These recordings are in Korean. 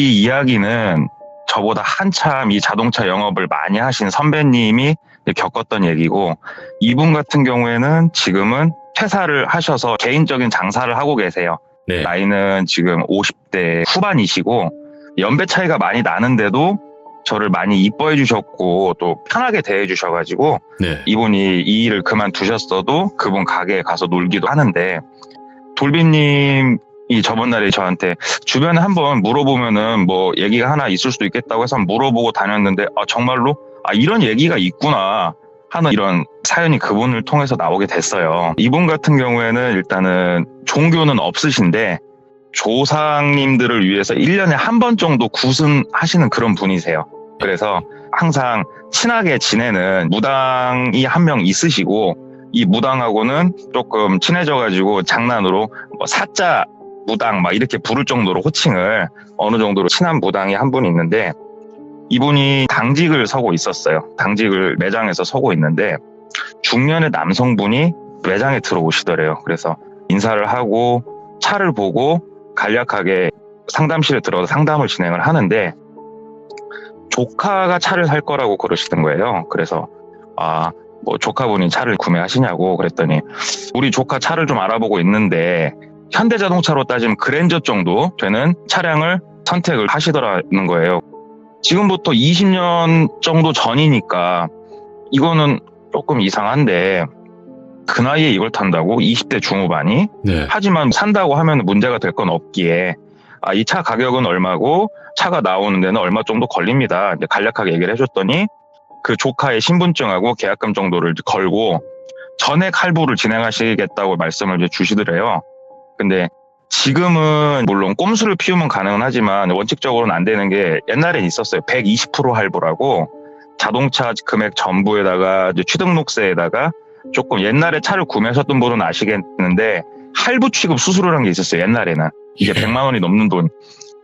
이 이야기는 저보다 한참 이 자동차 영업을 많이 하신 선배님이 겪었던 얘기고, 이분 같은 경우에는 지금은 퇴사를 하셔서 개인적인 장사를 하고 계세요. 네. 나이는 지금 50대 후반이시고 연배 차이가 많이 나는데도 저를 많이 이뻐해 주셨고 또 편하게 대해 주셔가지고 네. 이분이 이 일을 그만두셨어도 그분 가게에 가서 놀기도 하는데, 돌비님이 저번 날에 저한테 주변에 한번 물어보면은 뭐 얘기가 하나 있을 수도 있겠다고 해서 물어보고 다녔는데, 정말로 이런 얘기가 있구나 하는 이런 사연이 그분을 통해서 나오게 됐어요. 이분 같은 경우에는 일단은 종교는 없으신데 조상님들을 위해서 1년에 한 번 정도 구순하시는 그런 분이세요. 그래서 항상 친하게 지내는 무당이 한 명 있으시고, 이 무당하고는 조금 친해져가지고 장난으로 뭐 사자 무당 막 이렇게 부를 정도로 호칭을 어느 정도로 친한 무당이 한 분 있는데, 이분이 당직을 서고 있었어요. 당직을 매장에서 서고 있는데 중년의 남성분이 매장에 들어오시더래요. 그래서 인사를 하고 차를 보고 간략하게 상담실에 들어서 상담을 진행을 하는데, 조카가 차를 살 거라고 그러시던 거예요. 그래서 뭐 조카분이 차를 구매하시냐고 그랬더니, 우리 조카 차를 좀 알아보고 있는데 현대자동차로 따지면 그랜저 정도 되는 차량을 선택을 하시더라는 거예요. 지금부터 20년 정도 전이니까 이거는 조금 이상한데, 그 나이에 이걸 탄다고? 20대 중후반이? 네. 하지만 산다고 하면 문제가 될 건 없기에 이 차 가격은 얼마고 차가 나오는 데는 얼마 정도 걸립니다. 이제 간략하게 얘기를 해줬더니 그 조카의 신분증하고 계약금 정도를 걸고 전액 할부를 진행하시겠다고 말씀을 이제 주시더래요. 근데 지금은 물론 꼼수를 피우면 가능은 하지만 원칙적으로는 안 되는 게 옛날엔 있었어요. 120% 할부라고, 자동차 금액 전부에다가 이제 취등록세에다가 조금 옛날에 차를 구매하셨던 분은 아시겠는데 할부 취급 수수료라는 게 있었어요. 옛날에는 이게 100만 원이 넘는 돈,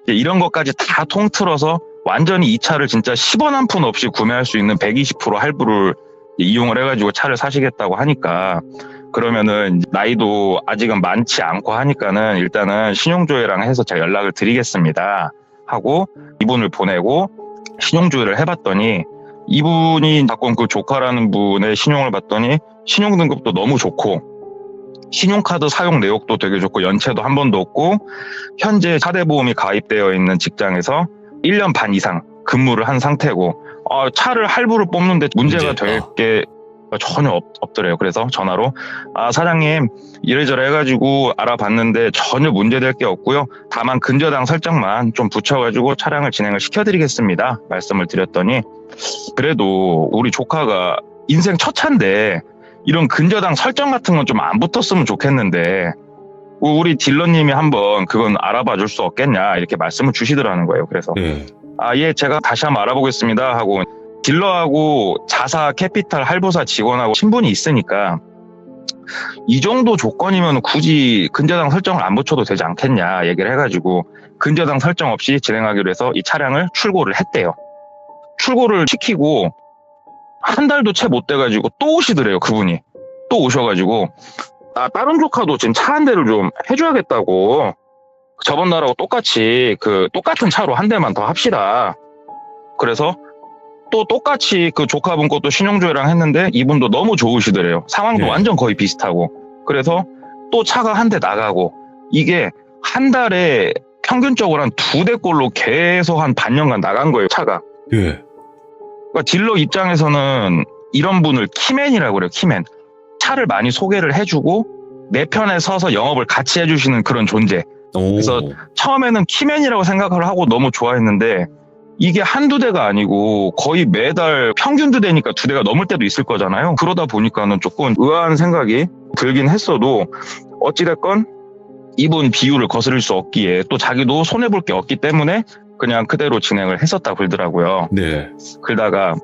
이런 것까지 다 통틀어서 완전히 이 차를 진짜 10원 한 푼 없이 구매할 수 있는 120% 할부를 이용을 해가지고 차를 사시겠다고 하니까, 그러면은 나이도 아직은 많지 않고 하니까는 일단은 신용조회랑 해서 제가 연락을 드리겠습니다 하고 이분을 보내고 신용조회를 해봤더니, 이분이 갖고 온 그 조카라는 분의 신용을 봤더니 신용등급도 너무 좋고 신용카드 사용 내역도 되게 좋고 연체도 한 번도 없고 현재 4대 보험이 가입되어 있는 직장에서 1년 반 이상 근무를 한 상태고, 차를 할부를 뽑는데 문제가 될 게 전혀 없더래요. 그래서 전화로 사장님 이래저래 해가지고 알아봤는데 전혀 문제될 게 없고요. 다만 근저당 설정만 좀 붙여가지고 차량을 진행을 시켜드리겠습니다 말씀을 드렸더니, 그래도 우리 조카가 인생 첫 차인데 이런 근저당 설정 같은 건 좀 안 붙었으면 좋겠는데 우리 딜러님이 한번 그건 알아봐 줄 수 없겠냐 이렇게 말씀을 주시더라는 거예요. 그래서 예, 제가 다시 한번 알아보겠습니다 하고, 딜러하고 자사 캐피탈 할부사 직원하고 친분이 있으니까 이 정도 조건이면 굳이 근저당 설정을 안 붙여도 되지 않겠냐 얘기를 해가지고 근저당 설정 없이 진행하기로 해서 이 차량을 출고를 했대요. 출고를 시키고 한 달도 채 못 돼가지고 또 오시더래요. 그분이 또 오셔가지고 다른 조카도 지금 차 한 대를 좀 해줘야겠다고, 저번 날하고 똑같이 똑같은 차로 한 대만 더 합시다. 그래서 또 똑같이 그 조카분 것도 신용조회랑 했는데 이분도 너무 좋으시더래요. 상황도 완전 거의 비슷하고. 그래서 또 차가 한 대 나가고, 이게 한 달에 평균적으로 한 2대꼴로 계속 한 반년간 나간 거예요, 차가. 그러니까 딜러 입장에서는 이런 분을 키맨이라고 그래요. 키맨. 차를 많이 소개를 해주고 내 편에 서서 영업을 같이 해주시는 그런 존재. 그래서 처음에는 키맨이라고 생각을 하고 너무 좋아했는데 이게 한두 대가 아니고 거의 매달 평균 2대니까 2대가 넘을 때도 있을 거잖아요. 그러다 보니까는 조금 의아한 생각이 들긴 했어도 어찌됐건 이분 비율을 거스를 수 없기에 또 자기도 손해볼 게 없기 때문에 그냥 그대로 진행을 했었다 그러더라고요. 그러다가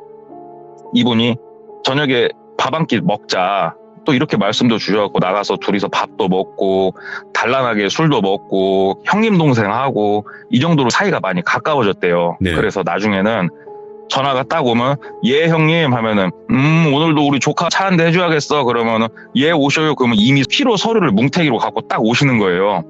이분이 저녁에 밥 한 끼 먹자 또 이렇게 말씀도 주셔갖고 나가서 둘이서 밥도 먹고 단란하게 술도 먹고 형님 동생하고 이 정도로 사이가 많이 가까워졌대요. 그래서 나중에는 전화가 딱 오면 예 형님 하면은 오늘도 우리 조카 차 한 대 해줘야겠어 그러면은 예 오셔요 그러면 이미 필요 서류를 뭉태기로 갖고 딱 오시는 거예요.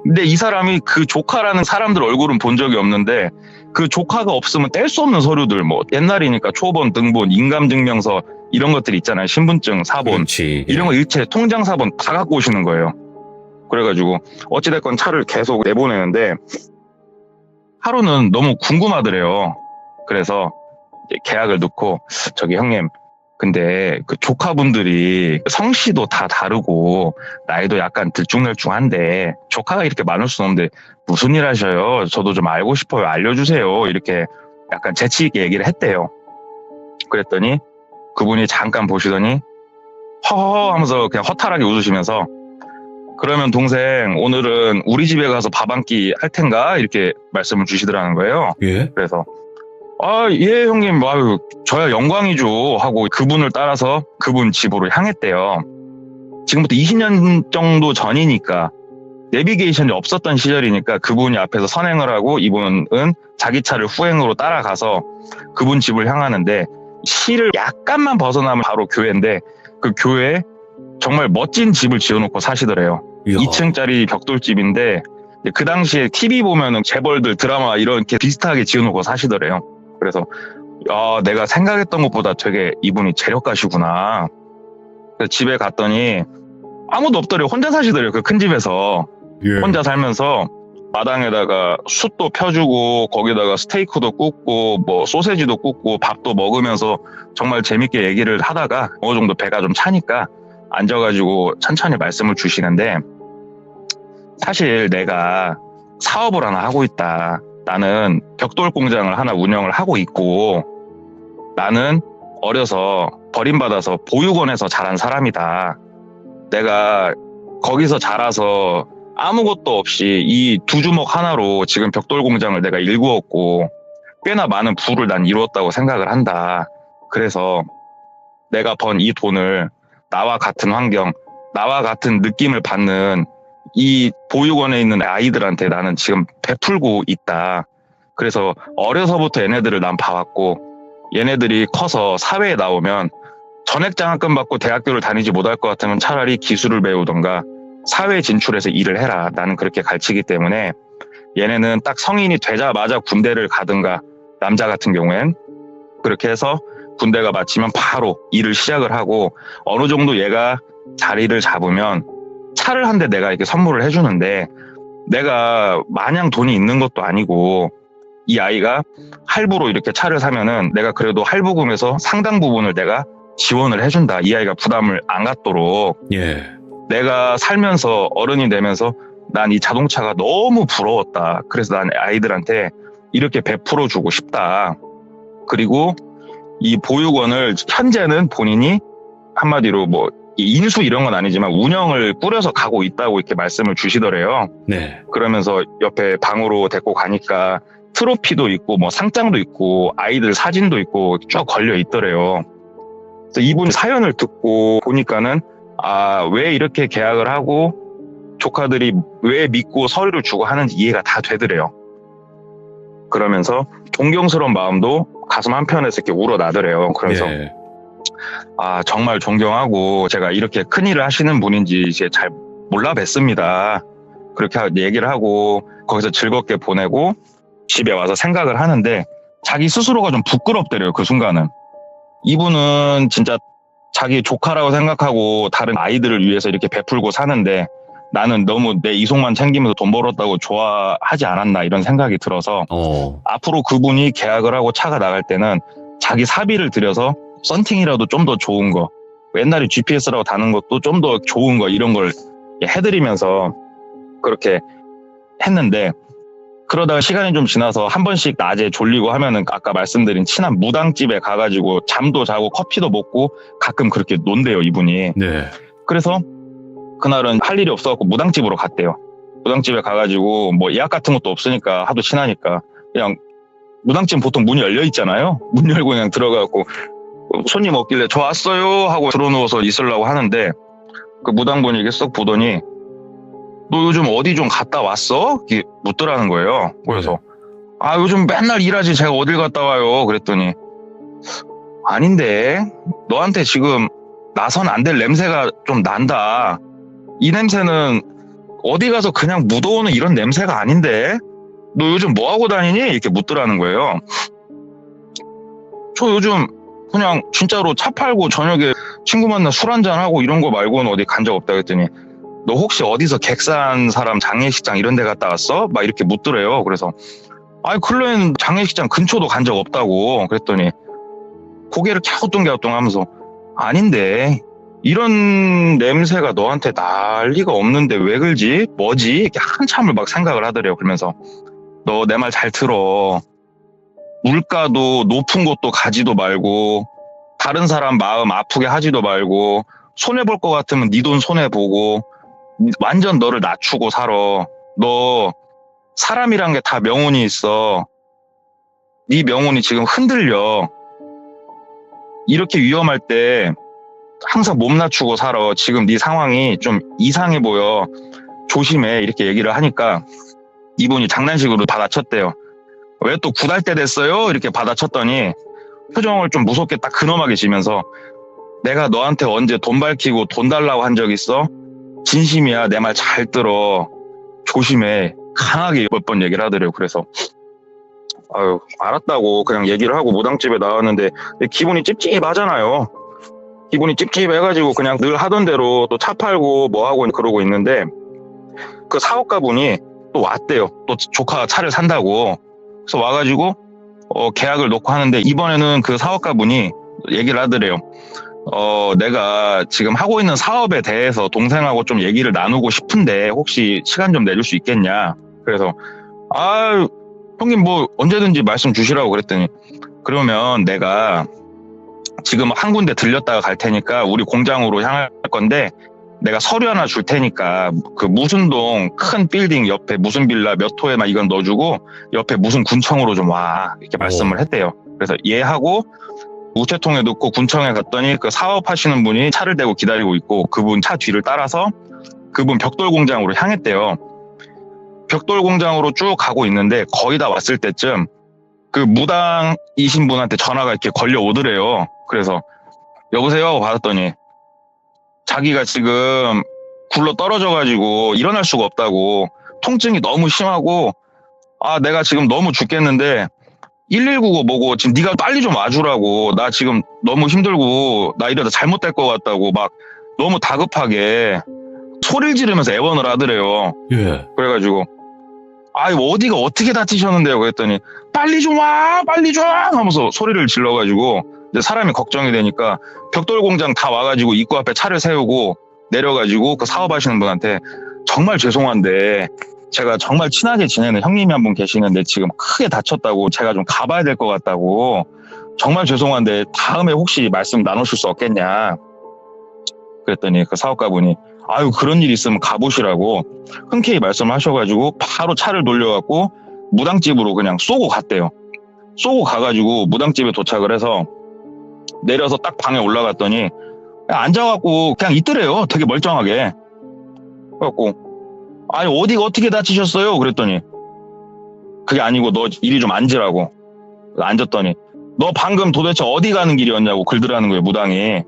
근데 이 사람이 그 조카라는 사람들 얼굴은 본 적이 없는데 그 조카가 없으면 뗄 수 없는 서류들 뭐 옛날이니까 초본, 등본, 인감증명서 이런 것들 있잖아요. 신분증, 사본 그렇지. 이런 거 일체 통장 사본 다 갖고 오시는 거예요. 그래가지고 어찌됐건 차를 계속 내보내는데 하루는 너무 궁금하더래요. 그래서 이제 계약을 넣고 저기 형님 근데 그 조카분들이 성씨도 다 다르고 나이도 약간 들쭉날쭉한데 조카가 이렇게 많을 수는 없는데 무슨 일 하셔요? 저도 좀 알고 싶어요. 알려주세요. 이렇게 약간 재치 있게 얘기를 했대요. 그랬더니 그분이 잠깐 보시더니 허허 하면서 그냥 허탈하게 웃으시면서 그러면 동생 오늘은 우리 집에 가서 밥 한 끼 할 텐가? 이렇게 말씀을 주시더라는 거예요. 예? 그래서 예, 형님, 아유, 저야 영광이죠. 하고 그분을 따라서 그분 집으로 향했대요. 지금부터 20년 정도 전이니까, 내비게이션이 없었던 시절이니까 그분이 앞에서 선행을 하고 이분은 자기 차를 후행으로 따라가서 그분 집을 향하는데, 시를 약간만 벗어나면 바로 교회인데, 그 교회에 정말 멋진 집을 지어놓고 사시더래요. 이야. 2층짜리 벽돌집인데, 그 당시에 TV 보면은 재벌들 드라마 이렇게 비슷하게 지어놓고 사시더래요. 그래서 내가 생각했던 것보다 되게 이분이 재력가시구나. 그래서 집에 갔더니 아무도 없더래요. 혼자 사시더래요. 그 큰 집에서. 예. 혼자 살면서 마당에다가 숯도 펴주고 거기다가 스테이크도 굽고 뭐 소세지도 굽고 밥도 먹으면서 정말 재밌게 얘기를 하다가 어느 정도 배가 좀 차니까 앉아가지고 천천히 말씀을 주시는데 사실 내가 사업을 하나 하고 있다. 나는 벽돌 공장을 하나 운영을 하고 있고 나는 어려서 버림받아서 보육원에서 자란 사람이다. 내가 거기서 자라서 아무것도 없이 이 두 주먹 하나로 지금 벽돌 공장을 내가 일구었고 꽤나 많은 부를 난 이루었다고 생각을 한다. 그래서 내가 번 이 돈을 나와 같은 환경, 나와 같은 느낌을 받는 이 보육원에 있는 아이들한테 나는 지금 베풀고 있다. 그래서 어려서부터 얘네들을 난 봐왔고 얘네들이 커서 사회에 나오면 전액장학금 받고 대학교를 다니지 못할 것 같으면 차라리 기술을 배우던가 사회에 진출해서 일을 해라. 나는 그렇게 가르치기 때문에 얘네는 딱 성인이 되자마자 군대를 가든가 남자 같은 경우엔 그렇게 해서 군대가 마치면 바로 일을 시작을 하고 어느 정도 얘가 자리를 잡으면 차를 한 대 내가 이렇게 선물을 해주는데 내가 마냥 돈이 있는 것도 아니고 이 아이가 할부로 이렇게 차를 사면은 내가 그래도 할부금에서 상당 부분을 내가 지원을 해준다. 이 아이가 부담을 안 갖도록. 예. 내가 살면서 어른이 되면서 난 이 자동차가 너무 부러웠다. 그래서 난 아이들한테 이렇게 베풀어 주고 싶다. 그리고 이 보육원을 현재는 본인이 한마디로 뭐 인수 이런 건 아니지만 운영을 꾸려서 가고 있다고 이렇게 말씀을 주시더래요. 네. 그러면서 옆에 방으로 데리고 가니까 트로피도 있고 뭐 상장도 있고 아이들 사진도 있고 쭉 걸려 있더래요. 그래서 이분 사연을 듣고 보니까는 왜 이렇게 계약을 하고 조카들이 왜 믿고 서류를 주고 하는지 이해가 다 되더래요. 그러면서 존경스러운 마음도 가슴 한편에서 이렇게 우러나더래요. 그래서 예. 정말 존경하고 제가 이렇게 큰일을 하시는 분인지 이제 잘 몰라 뵀습니다. 그렇게 얘기를 하고 거기서 즐겁게 보내고 집에 와서 생각을 하는데 자기 스스로가 좀 부끄럽더래요. 그 순간은. 이분은 진짜 자기 조카라고 생각하고 다른 아이들을 위해서 이렇게 베풀고 사는데 나는 너무 내 이속만 챙기면서 돈 벌었다고 좋아하지 않았나 이런 생각이 들어서 앞으로 그분이 계약을 하고 차가 나갈 때는 자기 사비를 들여서 썬팅이라도 좀 더 좋은 거 옛날에 GPS라고 다는 것도 좀 더 좋은 거 이런 걸 해드리면서 그렇게 했는데 그러다가 시간이 좀 지나서 한 번씩 낮에 졸리고 하면은 아까 말씀드린 친한 무당집에 가가지고 잠도 자고 커피도 먹고 가끔 그렇게 논대요 이분이. 네. 그래서 그날은 할 일이 없어갖고 무당집으로 갔대요. 무당집에 가가지고 뭐 예약 같은 것도 없으니까 하도 친하니까 그냥 무당집 보통 문이 열려 있잖아요. 문 열고 그냥 들어가갖고 손님 없길래 저 왔어요 하고 들어누워서 있으려고 하는데 그 무당분이 이렇게 쏙 보더니 너 요즘 어디 좀 갔다 왔어? 이렇게 묻더라는 거예요. 그래서 요즘 맨날 일하지 제가 어딜 갔다 와요. 그랬더니 아닌데 너한테 지금 나선 안 될 냄새가 좀 난다. 이 냄새는 어디 가서 그냥 묻어오는 이런 냄새가 아닌데 너 요즘 뭐 하고 다니니? 이렇게 묻더라는 거예요. 저 요즘 그냥 진짜로 차 팔고 저녁에 친구 만나 술 한잔하고 이런 거 말고는 어디 간 적 없다 그랬더니 너 혹시 어디서 객사한 사람 장례식장 이런 데 갔다 왔어? 막 이렇게 묻더래요. 그래서 아니 클로엔 장례식장 근처도 간 적 없다고 그랬더니 고개를 갸우뚱갸우뚱 하면서 아닌데 이런 냄새가 너한테 날 리가 없는데 왜 그러지? 뭐지? 이렇게 한참을 막 생각을 하더래요. 그러면서 너 내 말 잘 들어. 물가도 높은 곳도 가지도 말고 다른 사람 마음 아프게 하지도 말고 손해볼 것 같으면 네 돈 손해보고 완전 너를 낮추고 살아. 너 사람이란 게 다 명운이 있어. 네 명운이 지금 흔들려. 이렇게 위험할 때 항상 몸 낮추고 살아. 지금 네 상황이 좀 이상해 보여. 조심해. 이렇게 얘기를 하니까 이분이 장난식으로 받아쳤대요. 왜 또 굿할 때 됐어요? 이렇게 받아쳤더니 표정을 좀 무섭게 딱 근엄하게 지면서 내가 너한테 언제 돈 밝히고 돈 달라고 한 적 있어? 진심이야. 내 말 잘 들어. 조심해. 강하게 몇 번 얘기를 하더래요. 그래서 아유 알았다고 그냥 얘기를 하고 무당집에 나왔는데 기분이 찝찝하잖아요. 기분이 찝찝해가지고 그냥 늘 하던 대로 또 차 팔고 뭐 하고 그러고 있는데 그 사업가분이 또 왔대요. 또 조카가 차를 산다고. 그래서 와가지고 계약을 놓고 하는데 이번에는 그 사업가분이 얘기를 하더래요. 내가 지금 하고 있는 사업에 대해서 동생하고 좀 얘기를 나누고 싶은데 혹시 시간 좀 내줄 수 있겠냐. 그래서 아유 형님 뭐 언제든지 말씀 주시라고 그랬더니 그러면 내가 지금 한 군데 들렸다가 갈 테니까 우리 공장으로 향할 건데 내가 서류 하나 줄 테니까 그 무슨 동 큰 빌딩 옆에 무슨 빌라 몇 호에만 이건 넣어주고 옆에 무슨 군청으로 좀 와 이렇게 말씀을 했대요. 그래서 얘하고 우체통에 넣고 군청에 갔더니 그 사업하시는 분이 차를 대고 기다리고 있고 그분 차 뒤를 따라서 그분 벽돌 공장으로 향했대요. 벽돌 공장으로 쭉 가고 있는데 거의 다 왔을 때쯤 그 무당이신 분한테 전화가 이렇게 걸려오더래요. 그래서 여보세요 하고 받았더니 자기가 지금 굴러 떨어져가지고 일어날 수가 없다고 통증이 너무 심하고 내가 지금 너무 죽겠는데 119고 뭐고 지금 네가 빨리 좀 와주라고 나 지금 너무 힘들고 나 이러다 잘못될 것 같다고 막 너무 다급하게 소리를 지르면서 애원을 하더래요. 예. 그래가지고 어디가 어떻게 다치셨는데요? 그랬더니 빨리 좀 와 빨리 좀 하면서 소리를 질러가지고 이제 사람이 걱정이 되니까 벽돌 공장 다 와가지고 입구 앞에 차를 세우고 내려가지고 그 사업하시는 분한테 정말 죄송한데 제가 정말 친하게 지내는 형님이 한 분 계시는데 지금 크게 다쳤다고 제가 좀 가봐야 될 것 같다고 정말 죄송한데 다음에 혹시 말씀 나누실 수 없겠냐. 그랬더니 그 사업가분이 그런 일 있으면 가보시라고 흔쾌히 말씀하셔가지고 바로 차를 돌려갖고 무당집으로 그냥 쏘고 갔대요. 쏘고 가가지고 무당집에 도착을 해서 내려서 딱 방에 올라갔더니 앉아갖고 그냥 있더래요. 되게 멀쩡하게. 그래갖고 어디가 어떻게 다치셨어요? 그랬더니 그게 아니고 너 이리 좀 앉으라고. 앉았더니 너 방금 도대체 어디 가는 길이었냐고 글들하는 거예요. 무당이.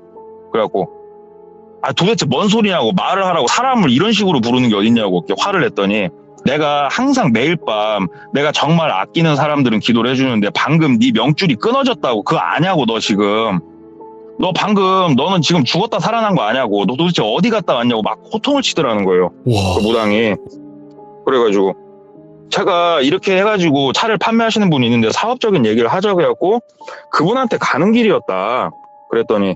그래갖고 도대체 뭔 소리냐고 말을 하라고 사람을 이런 식으로 부르는 게 어딨냐고 이렇게 화를 냈더니 내가 항상 매일 밤 내가 정말 아끼는 사람들은 기도를 해주는데 방금 네 명줄이 끊어졌다고 그거 아냐고 너 지금 너 방금 너는 지금 죽었다 살아난 거 아냐고 너 도대체 어디 갔다 왔냐고 막 호통을 치더라는 거예요. 그 무당이. 그래가지고 제가 이렇게 해가지고 차를 판매하시는 분이 있는데 사업적인 얘기를 하자고 해갖고 그분한테 가는 길이었다. 그랬더니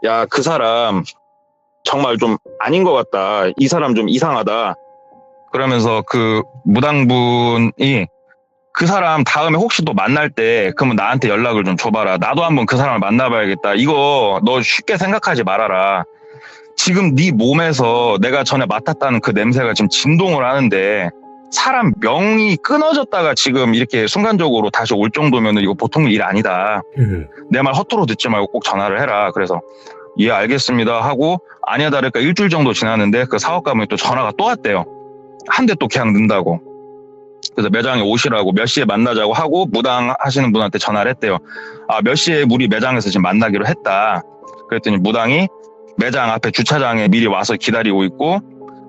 야, 그 사람 정말 좀 아닌 것 같다. 이 사람 좀 이상하다. 그러면서 그 무당분이 그 사람 다음에 혹시 또 만날 때 그러면 나한테 연락을 좀 줘봐라. 나도 한번 그 사람을 만나봐야겠다. 이거 너 쉽게 생각하지 말아라. 지금 네 몸에서 내가 전에 맡았다는 그 냄새가 지금 진동을 하는데 사람 명이 끊어졌다가 지금 이렇게 순간적으로 다시 올 정도면 이거 보통 일 아니다. 내 말 허투루 듣지 말고 꼭 전화를 해라. 그래서 예 알겠습니다 하고 아니야 다를까 일주일 정도 지났는데 그 사업가분이 또 전화가 또 왔대요. 한 대 또 계약 넣는다고. 그래서 매장에 오시라고 몇 시에 만나자고 하고 무당 하시는 분한테 전화를 했대요. 몇 시에 우리 매장에서 지금 만나기로 했다. 그랬더니 무당이 매장 앞에 주차장에 미리 와서 기다리고 있고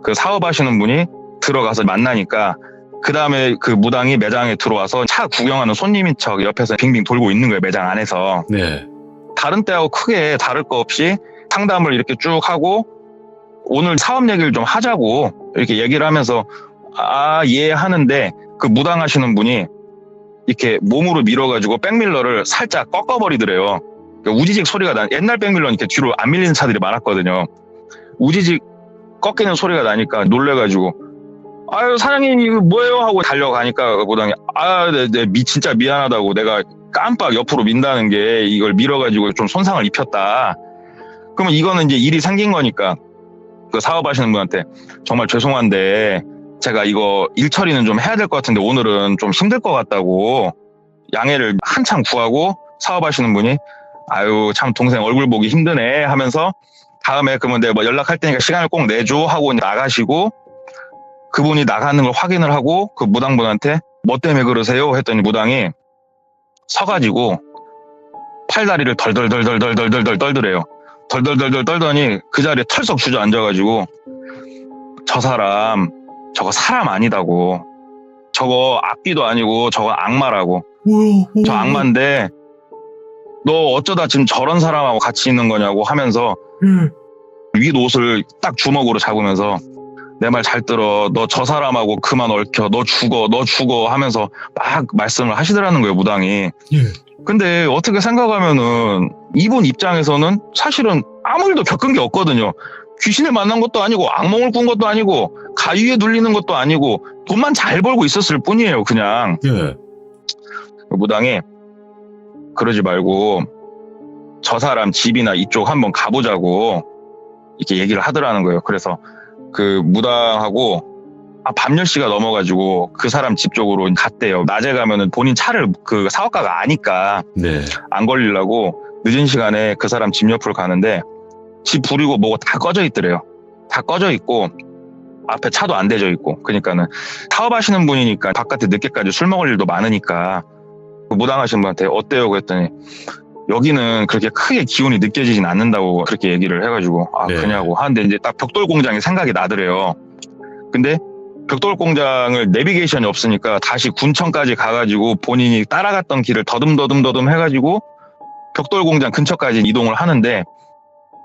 그 사업하시는 분이 들어가서 만나니까 그 다음에 그 무당이 매장에 들어와서 차 구경하는 손님인 척 옆에서 빙빙 돌고 있는 거예요. 매장 안에서. 네. 다른 때하고 크게 다를 거 없이 상담을 이렇게 쭉 하고 오늘 사업 얘기를 좀 하자고 이렇게 얘기를 하면서 예 하는데 그 무당하시는 분이 이렇게 몸으로 밀어가지고 백밀러를 살짝 꺾어버리더래요. 그러니까 우지직 소리가 옛날 백밀러는 이렇게 뒤로 안 밀리는 차들이 많았거든요. 우지직 꺾이는 소리가 나니까 놀래가지고 아유 사장님 이거 뭐예요 하고 달려가니까 무당이 진짜 미안하다고 내가 깜빡 옆으로 민다는 게 이걸 밀어가지고 좀 손상을 입혔다. 그러면 이거는 이제 일이 생긴 거니까 그 사업하시는 분한테 정말 죄송한데 제가 이거 일 처리는 좀 해야 될 것 같은데 오늘은 좀 힘들 것 같다고 양해를 한참 구하고 사업하시는 분이 아유 참 동생 얼굴 보기 힘드네 하면서 다음에 그러면 내가 뭐 연락할 테니까 시간을 꼭 내줘 하고 나가시고 그분이 나가는 걸 확인을 하고 그 무당분한테 뭐 때문에 그러세요 했더니 무당이 서가지고 팔다리를 덜덜덜덜덜덜덜 떨더래요. 덜덜덜덜 떨더니 그 자리에 털썩 주저앉아가지고 저 사람 저거 사람 아니다고 저거 악귀도 아니고 저거 악마라고 저 악마인데 너 어쩌다 지금 저런 사람하고 같이 있는 거냐고 하면서 윗옷을 딱 주먹으로 잡으면서 내 말 잘 들어 너 저 사람하고 그만 얽혀 너 죽어 하면서 막 말씀을 하시더라는 거예요 무당이. 예. 근데 어떻게 생각하면은 이분 입장에서는 사실은 아무 일도 겪은 게 없거든요. 귀신을 만난 것도 아니고 악몽을 꾼 것도 아니고 가위에 눌리는 것도 아니고 돈만 잘 벌고 있었을 뿐이에요 그냥. 예. 무당이 그러지 말고 저 사람 집이나 이쪽 한번 가보자고 이렇게 얘기를 하더라는 거예요. 그래서 그 무당하고 밤 10시가 넘어가지고 그 사람 집 쪽으로 갔대요. 낮에 가면은 본인 차를 그 사업가가 아니까 네. 안 걸리려고 늦은 시간에 그 사람 집 옆으로 가는데 집 불이고 뭐고 다 꺼져 있더래요. 다 꺼져 있고 앞에 차도 안 대져 있고 그러니까는 사업하시는 분이니까 바깥에 늦게까지 술 먹을 일도 많으니까 그 무당하신 분한테 어때요? 그랬더니 여기는 그렇게 크게 기운이 느껴지진 않는다고 그렇게 얘기를 해가지고 네. 그냐고 하는데 이제 딱 벽돌 공장이 생각이 나더래요. 근데 벽돌 공장을 내비게이션이 없으니까 다시 군청까지 가가지고 본인이 따라갔던 길을 더듬 해가지고 벽돌 공장 근처까지 이동을 하는데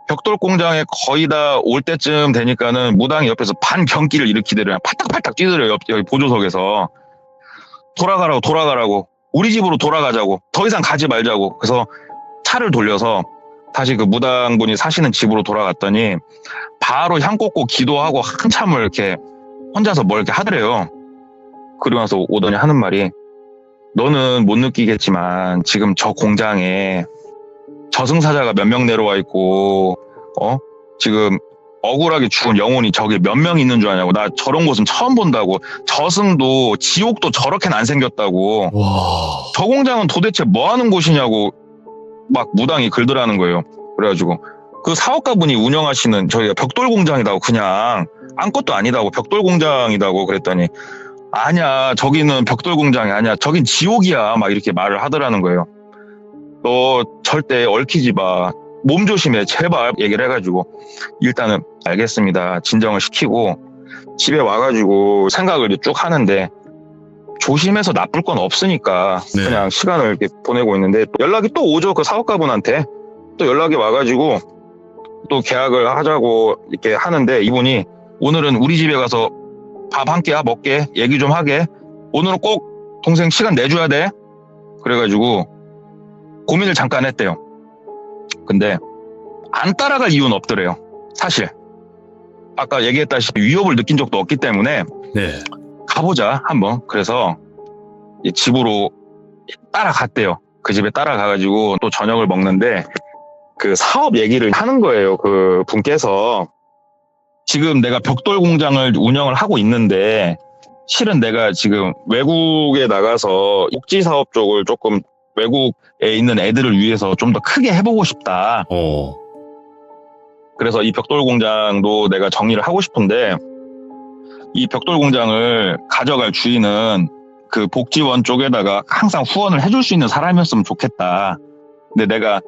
벽돌 공장에 거의 다 올 때쯤 되니까는 무당이 옆에서 반경기를 일으키더래요. 팔딱팔딱 뛰더래요. 여기 보조석에서 돌아가라고 우리 집으로 돌아가자고 더 이상 가지 말자고. 그래서 차를 돌려서 다시 그 무당분이 사시는 집으로 돌아갔더니 바로 향 꽂고 기도하고 한참을 이렇게 혼자서 뭘 이렇게 하더래요. 그러고 나서 오더니 하는 말이 너는 못 느끼겠지만 지금 저 공장에 저승사자가 몇 명 내려와 있고 지금 억울하게 죽은 영혼이 저기 몇 명 있는 줄 아냐고. 나 저런 곳은 처음 본다고. 저승도 지옥도 저렇게는 안 생겼다고. 와. 저 공장은 도대체 뭐 하는 곳이냐고 막 무당이 글더라는 거예요. 그래가지고 그 사업가분이 운영하시는 저희가 벽돌 공장이라고 그냥 아무것도 아니다고 벽돌 공장이라고 그랬더니 아니야 저기는 벽돌 공장이 아니야 저긴 지옥이야 막 이렇게 말을 하더라는 거예요. 너 절대 얽히지 마. 몸 조심해 제발 얘기를 해가지고 일단은 알겠습니다 진정을 시키고 집에 와가지고 생각을 쭉 하는데 조심해서 나쁠 건 없으니까 네. 그냥 시간을 이렇게 보내고 있는데 연락이 또 오죠. 그 사업가분한테 또 연락이 와가지고 또 계약을 하자고 이렇게 하는데 이분이 오늘은 우리 집에 가서 밥 한 끼 먹게 얘기 좀 하게 오늘은 꼭 동생 시간 내줘야 돼. 그래가지고 고민을 잠깐 했대요. 근데 안 따라갈 이유는 없더래요. 사실 아까 얘기했다시피 위협을 느낀 적도 없기 때문에 네. 가보자 한번. 그래서 집으로 따라갔대요. 그 집에 따라가가지고 또 저녁을 먹는데 그 사업 얘기를 하는 거예요. 그 분께서 지금 내가 벽돌 공장을 운영을 하고 있는데 실은 내가 지금 외국에 나가서 복지 사업 쪽을 조금 외국에 있는 애들을 위해서 좀 더 크게 해보고 싶다. 그래서 이 벽돌 공장도 내가 정리를 하고 싶은데 이 벽돌 공장을 가져갈 주인은 그 복지원 쪽에다가 항상 후원을 해줄 수 있는 사람이었으면 좋겠다. 근데 내가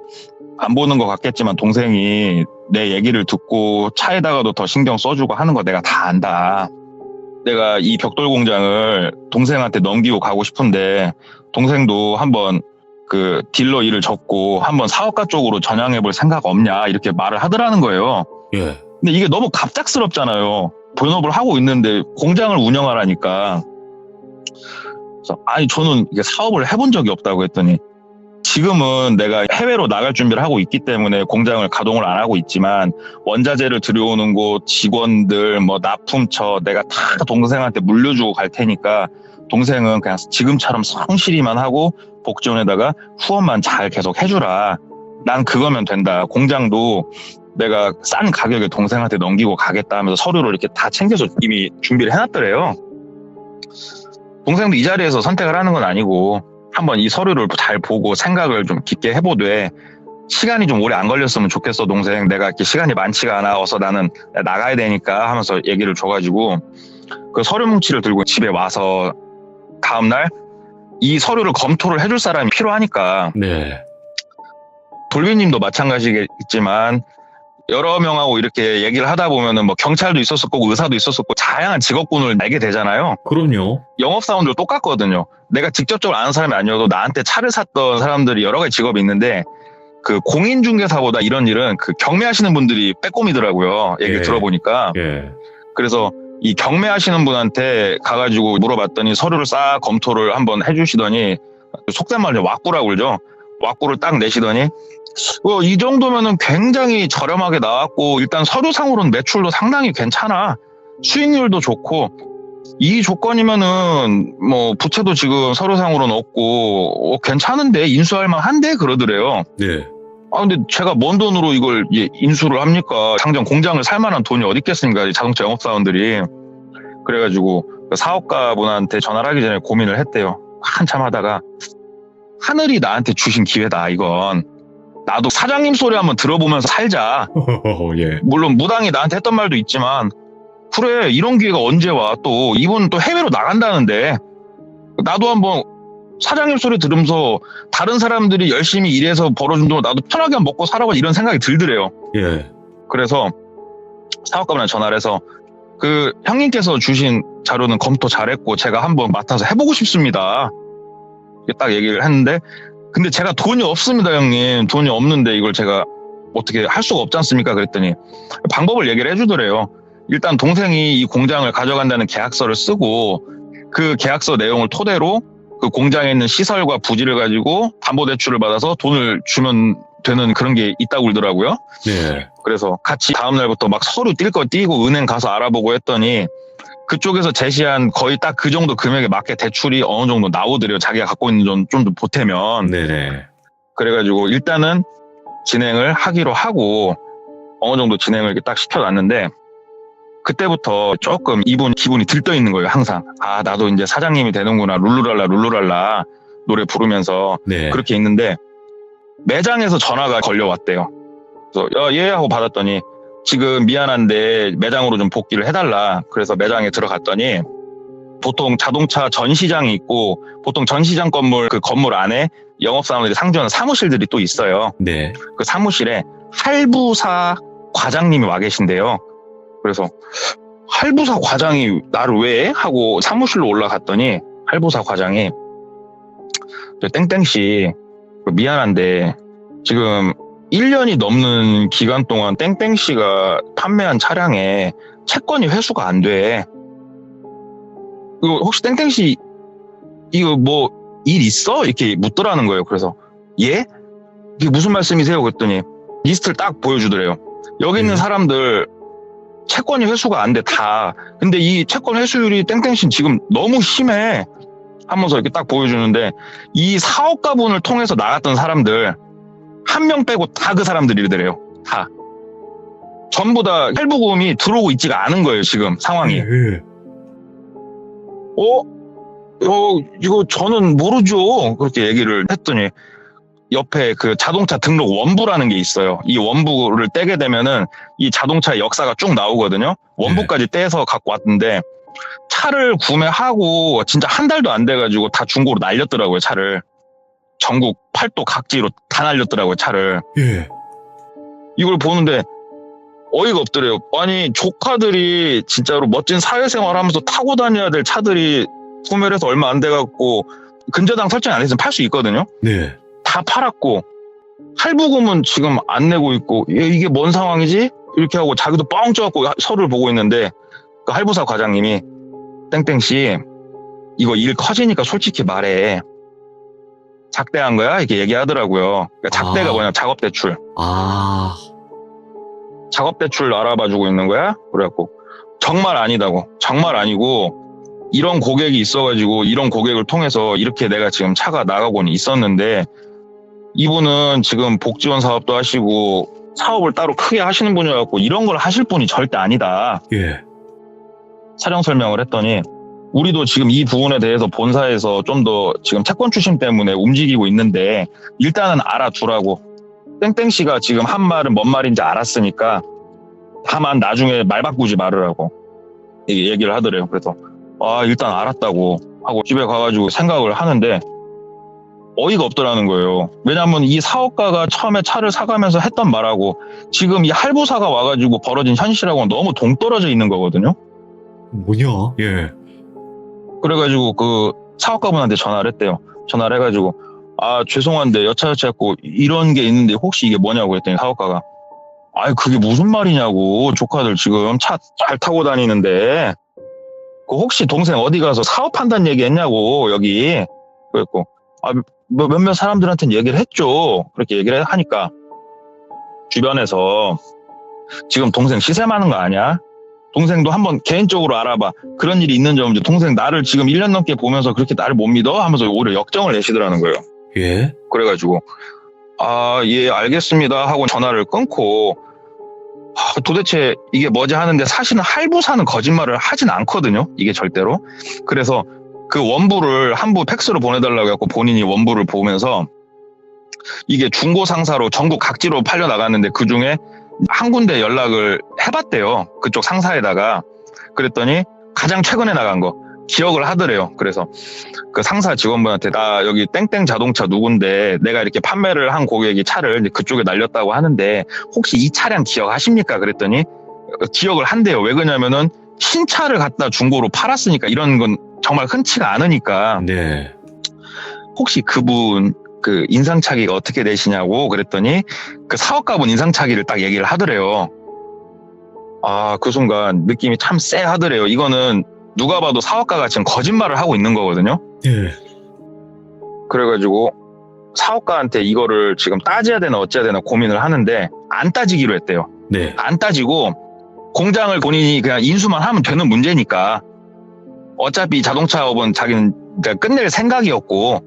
안 보는 것 같겠지만 동생이 내 얘기를 듣고 차에다가도 더 신경 써주고 하는 거 내가 다 안다. 내가 이 벽돌 공장을 동생한테 넘기고 가고 싶은데 동생도 한번 그 딜러 일을 접고 한번 사업가 쪽으로 전향해볼 생각 없냐 이렇게 말을 하더라는 거예요. 예. 근데 이게 너무 갑작스럽잖아요. 본업을 하고 있는데 공장을 운영하라니까. 그래서 아니 저는 이게 사업을 해본 적이 없다고 했더니 지금은 내가 해외로 나갈 준비를 하고 있기 때문에 공장을 가동을 안 하고 있지만 원자재를 들여오는 곳 직원들 뭐 납품처 내가 다 동생한테 물려주고 갈 테니까 동생은 그냥 지금처럼 성실히만 하고 복지원에다가 후원만 잘 계속 해주라. 난 그거면 된다. 공장도 내가 싼 가격에 동생한테 넘기고 가겠다 하면서 서류를 이렇게 다 챙겨서 이미 준비를 해놨더래요. 동생도 이 자리에서 선택을 하는 건 아니고 한번 이 서류를 잘 보고 생각을 좀 깊게 해보되 시간이 좀 오래 안 걸렸으면 좋겠어 동생. 내가 이렇게 시간이 많지가 않아. 어서 나는 나가야 되니까 하면서 얘기를 줘가지고 그 서류 뭉치를 들고 집에 와서 다음날 이 서류를 검토를 해줄 사람이 필요하니까 네. 돌비님도 마찬가지겠지만 여러 명하고 이렇게 얘기를 하다 보면은 뭐 경찰도 있었을 거고 의사도 있었을 거고 다양한 직업군을 알게 되잖아요. 그럼요. 영업사원들 똑같거든요. 내가 직접적으로 아는 사람이 아니어도 나한테 차를 샀던 사람들이 여러 가지 직업이 있는데 그 공인중개사보다 이런 일은 그 경매하시는 분들이 빼꼼이더라고요. 얘기를 예. 들어보니까. 예. 그래서 이 경매하시는 분한테 가가지고 물어봤더니 서류를 싹 검토를 한번 해주시더니 속된 말로 왁구라고 그러죠. 왁구를 딱 내시더니 이 정도면은 굉장히 저렴하게 나왔고 일단 서류상으로는 매출도 상당히 괜찮아. 수익률도 좋고 이 조건이면은 뭐 부채도 지금 서류상으로는 없고 괜찮은데 인수할 만한데 그러더래요. 네. 근데 제가 뭔 돈으로 이걸 인수를 합니까? 당장 공장을 살 만한 돈이 어디 있겠습니까? 자동차 영업사원들이. 그래가지고 사업가분한테 전화를 하기 전에 고민을 했대요. 한참 하다가 하늘이 나한테 주신 기회다 이건. 나도 사장님 소리 한번 들어보면서 살자. 예. 물론 무당이 나한테 했던 말도 있지만 그래 이런 기회가 언제 와. 또 이분 또 해외로 나간다는데 나도 한번 사장님 소리 들으면서 다른 사람들이 열심히 일해서 벌어준 돈을 나도 편하게 한번 먹고 살아봐 이런 생각이 들더래요. 예. 그래서 사업가분한테 전화를 해서 그 형님께서 주신 자료는 검토 잘했고 제가 한번 맡아서 해보고 싶습니다. 이렇게 딱 얘기를 했는데 근데 제가 돈이 없습니다 형님. 돈이 없는데 이걸 제가 어떻게 할 수가 없지 않습니까? 그랬더니 방법을 얘기를 해주더래요. 일단 동생이 이 공장을 가져간다는 계약서를 쓰고 그 계약서 내용을 토대로 그 공장에 있는 시설과 부지를 가지고 담보대출을 받아서 돈을 주면 되는 그런 게 있다고 그러더라고요. 네. 그래서 같이 다음날부터 막 서류 뛸 거 띄고 은행 가서 알아보고 했더니 그쪽에서 제시한 거의 딱 그 정도 금액에 맞게 대출이 어느 정도 나오더래요. 자기가 갖고 있는 좀 더 보태면. 네네. 그래가지고 일단은 진행을 하기로 하고 어느 정도 진행을 이렇게 딱 시켜놨는데 그때부터 조금 이분 기분이 들떠 있는 거예요. 항상. 아 나도 이제 사장님이 되는구나. 룰루랄라 룰루랄라 노래 부르면서 네. 그렇게 있는데 매장에서 전화가 걸려왔대요. 그래서 예 하고 받았더니 지금 미안한데 매장으로 좀 복귀를 해달라. 그래서 매장에 들어갔더니 보통 자동차 전시장이 있고 보통 전시장 건물 그 건물 안에 영업사원들이 상주하는 사무실들이 또 있어요. 네. 그 사무실에 할부사 과장님이 와 계신데요. 그래서 할부사 과장이 나를 왜? 하고 사무실로 올라갔더니 할부사 과장이 땡땡씨 미안한데 지금 1년이 넘는 기간 동안 땡땡씨가 판매한 차량에 채권이 회수가 안 돼. 이거 혹시 땡땡씨 이거 뭐 일 있어? 이렇게 묻더라는 거예요. 그래서 예? 이게 무슨 말씀이세요? 그랬더니 리스트를 딱 보여주더래요. 여기 있는 사람들 채권이 회수가 안 돼 다. 근데 이 채권 회수율이 땡땡씨 지금 너무 심해. 하면서 이렇게 딱 보여주는데 이 사업가분을 통해서 나갔던 사람들 한 명 빼고 다 그 사람들이더래요. 다. 전부 다 할부금이 들어오고 있지가 않은 거예요. 지금 상황이. 예. 이거 저는 모르죠. 그렇게 얘기를 했더니 옆에 그 자동차 등록 원부라는 게 있어요. 이 원부를 떼게 되면은 이 자동차의 역사가 쭉 나오거든요. 원부까지 떼서 갖고 왔는데 차를 구매하고 진짜 한 달도 안 돼가지고 다 중고로 날렸더라고요. 차를. 전국 팔도 각지로 다 날렸더라고요. 차를. 예. 이걸 보는데 어이가 없더래요. 아니 조카들이 진짜로 멋진 사회생활하면서 타고 다녀야 될 차들이 소멸해서 얼마 안 돼갖고 근저당 설정이 안 됐으면 팔 수 있거든요. 네. 다 팔았고 할부금은 지금 안 내고 있고 이게 뭔 상황이지? 이렇게 하고 자기도 뻥 쪄갖고 서류를 보고 있는데 그 할부사 과장님이 땡땡씨 이거 일 커지니까 솔직히 말해. 작대한 거야? 이렇게 얘기하더라고요. 그러니까 작대가 뭐냐 작업대출. 작업대출 알아봐주고 있는 거야? 그래갖고 정말 아니다고. 정말 아니고 이런 고객이 있어가지고 이런 고객을 통해서 이렇게 내가 지금 차가 나가고는 있었는데 이분은 지금 복지원 사업도 하시고 사업을 따로 크게 하시는 분이어갖고 이런 걸 하실 분이 절대 아니다. 예. 사정 설명을 했더니 우리도 지금 이 부분에 대해서 본사에서 좀 더 지금 채권 추심 때문에 움직이고 있는데 일단은 알아두라고. 땡땡 씨가 지금 한 말은 뭔 말인지 알았으니까 다만 나중에 말 바꾸지 말으라고 얘기를 하더래요. 그래서 일단 알았다고 하고 집에 가가지고 생각을 하는데 어이가 없더라는 거예요. 왜냐하면 이 사업가가 처음에 차를 사가면서 했던 말하고 지금 이 할부사가 와가지고 벌어진 현실하고는 너무 동떨어져 있는 거거든요. 뭐냐? 예. 그래가지고 그 사업가분한테 전화를 했대요. 전화를 해가지고 죄송한데 여차여차했고 이런 게 있는데 혹시 이게 뭐냐고 했더니 사업가가 그게 무슨 말이냐고 조카들 지금 차 잘 타고 다니는데 그 혹시 동생 어디 가서 사업한다는 얘기 했냐고 여기 그랬고 몇몇 사람들한테는 얘기를 했죠. 그렇게 얘기를 하니까 주변에서 지금 동생 시세 많은 거 아니야? 동생도 한번 개인적으로 알아봐. 그런 일이 있는지 없는지. 동생 나를 지금 1년 넘게 보면서 그렇게 나를 못 믿어? 하면서 오히려 역정을 내시더라는 거예요. 예? 그래가지고 예 알겠습니다 하고 전화를 끊고 도대체 이게 뭐지 하는데 사실은 할부사는 거짓말을 하진 않거든요. 이게 절대로. 그래서 그 원부를 한부 팩스로 보내달라고 해갖고 본인이 원부를 보면서 이게 중고 상사로 전국 각지로 팔려 나갔는데 그 중에 한 군데 연락을 해봤대요. 그쪽 상사에다가. 그랬더니 가장 최근에 나간 거 기억을 하더래요. 그래서 그 상사 직원분한테 나 여기 땡땡 자동차 누군데 내가 이렇게 판매를 한 고객이 차를 그쪽에 날렸다고 하는데 혹시 이 차량 기억하십니까? 그랬더니 기억을 한대요. 왜 그러냐면은 신차를 갖다 중고로 팔았으니까 이런 건 정말 흔치가 않으니까. 네. 혹시 그분 그 인상착의가 어떻게 되시냐고 그랬더니 그 사업가분 인상착의를 딱 얘기를 하더래요. 그 순간 느낌이 참 쎄하더래요. 이거는 누가 봐도 사업가가 지금 거짓말을 하고 있는 거거든요. 예. 그래가지고 사업가한테 이거를 지금 따져야 되나 어째야 되나 고민을 하는데 안 따지기로 했대요. 네. 안 따지고 공장을 본인이 그냥 인수만 하면 되는 문제니까 어차피 자동차업은 자기는 끝낼 생각이었고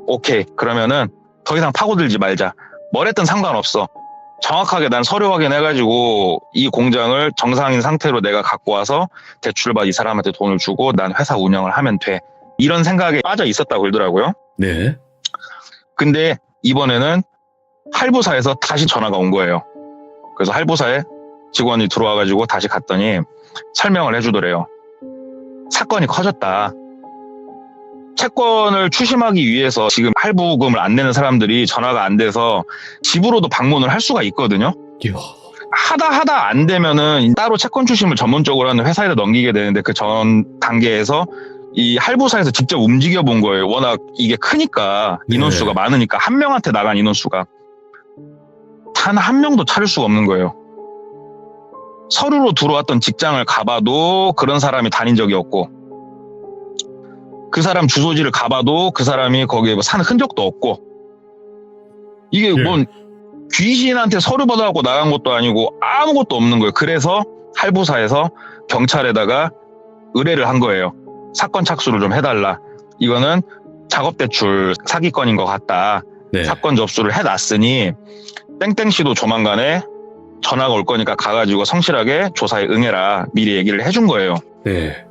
오케이 그러면은 더 이상 파고들지 말자. 뭘 했든 상관없어. 정확하게 난 서류 확인해가지고 이 공장을 정상인 상태로 내가 갖고 와서 대출을 받아 이 사람한테 돈을 주고 난 회사 운영을 하면 돼. 이런 생각에 빠져 있었다고 그러더라고요. 네. 근데 이번에는 할부사에서 다시 전화가 온 거예요. 그래서 할부사에 직원이 들어와가지고 다시 갔더니 설명을 해주더래요. 사건이 커졌다. 채권을 추심하기 위해서 지금 할부금을 안 내는 사람들이 전화가 안 돼서 집으로도 방문을 할 수가 있거든요. 이야. 하다 안 되면은 따로 채권 추심을 전문적으로 하는 회사에다 넘기게 되는데 그 전 단계에서 이 할부사에서 직접 움직여 본 거예요. 워낙 이게 크니까 인원수가 많으니까 한 명한테 나간 인원수가 단 한 명도 찾을 수가 없는 거예요. 서류로 들어왔던 직장을 가봐도 그런 사람이 다닌 적이 없고 그 사람 주소지를 가봐도 그 사람이 거기에 산 흔적도 없고 이게 뭔 귀신한테 서류 받아갖고 나간 것도 아니고 아무것도 없는 거예요. 그래서 할부사에서 경찰에다가 의뢰를 한 거예요. 사건 착수를 좀 해달라. 이거는 작업대출 사기건인 것 같다. 네. 사건 접수를 해놨으니 땡땡씨도 조만간에 전화가 올 거니까 가가지고 성실하게 조사에 응해라. 미리 얘기를 해준 거예요. 네.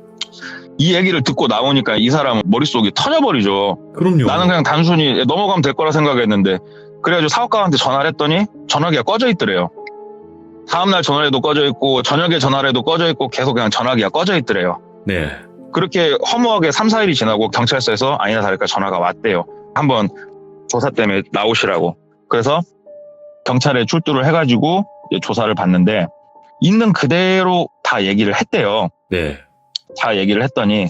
이 얘기를 듣고 나오니까 이 사람은 머릿속이 터져버리죠. 그럼요. 나는 그냥 단순히 넘어가면 될 거라 생각했는데 그래가지고 사업가한테 전화를 했더니 전화기가 꺼져 있더래요. 다음날 전화를 해도 꺼져 있고 저녁에 전화를 해도 꺼져 있고 계속 그냥 전화기가 꺼져 있더래요. 네. 그렇게 허무하게 3, 4일이 지나고 경찰서에서 아니나 다를까 전화가 왔대요. 한번 조사 때문에 나오시라고. 그래서 경찰에 출두를 해가지고 조사를 받는데 있는 그대로 다 얘기를 했대요. 네. 다 얘기를 했더니